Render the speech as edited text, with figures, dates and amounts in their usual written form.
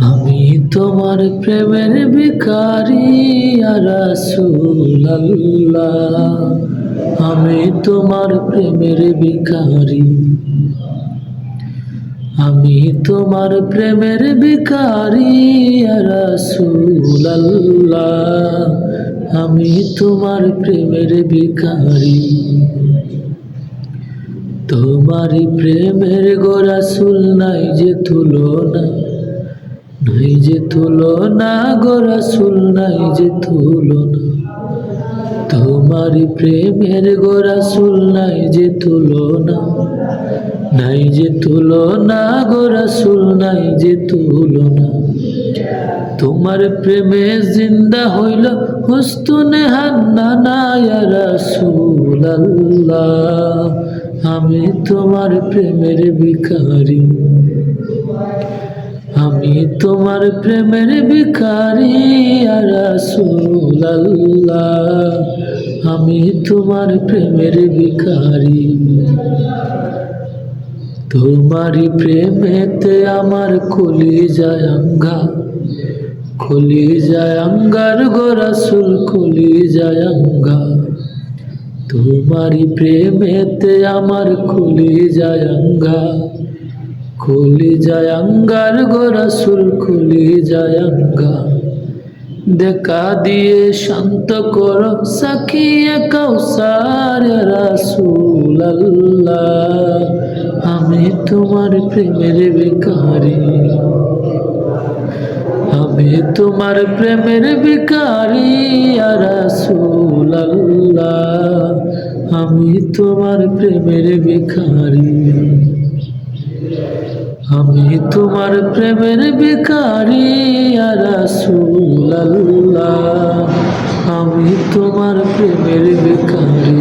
আমি তোমার প্রেমের ভিখারি ইয়া রাসূলুল্লাহ। আমি তোমার প্রেমের ভিখারি। আমি তোমার প্রেমের ভিখারি ইয়া রাসূলুল্লাহ। আমি তোমার প্রেমের ভিখারি। তোমারই প্রেমের গো রাসূল নাই যে তুলনা, নাই যে তুলনা গো রাসূল নাই যে তুলনা। তোমারই প্রেমের গো রাসূল নাই যে তুলনা, নাই যে তুলনা গো রাসূল নাই যে তুলনা। তোমার প্রেমে জিন্দা হইল হুসতুনে হান্নানা ইয়া রাসূলুল্লাহ। আমি তোমার প্রেমের ভিখারি। আমি তোমার প্রেমের ভিখারি ইয়া রাসূলুল্লাহ। আমি তোমার প্রেমের ভিখারি। তোমারই প্রেমেতে আমার কলিজায় আঙ্গা, কলিজায় আঙ্গার গো রাসূল কলিজায় আঙ্গা। তোমারই প্রেমেতে আমার কলিজায় আঙ্গা, কলিজায় আঙ্গার গো রাসূল কলিজায় আঙ্গা। দেখা দিয়ে শান্ত করো সাকিয়ে কাউসার ইয়া রাসূলুল্লাহ। আমি তোমার প্রেমের ভিখারি। আমি তোমার প্রেমের ভিখারি ইয়া রাসূলুল্লাহ। আমি তোমার প্রেমের ভিখারি। আমি তোমার প্রেমের ভিখারি ইয়া রাসূলুল্লাহ। আমি তোমার প্রেমের ভিখারি।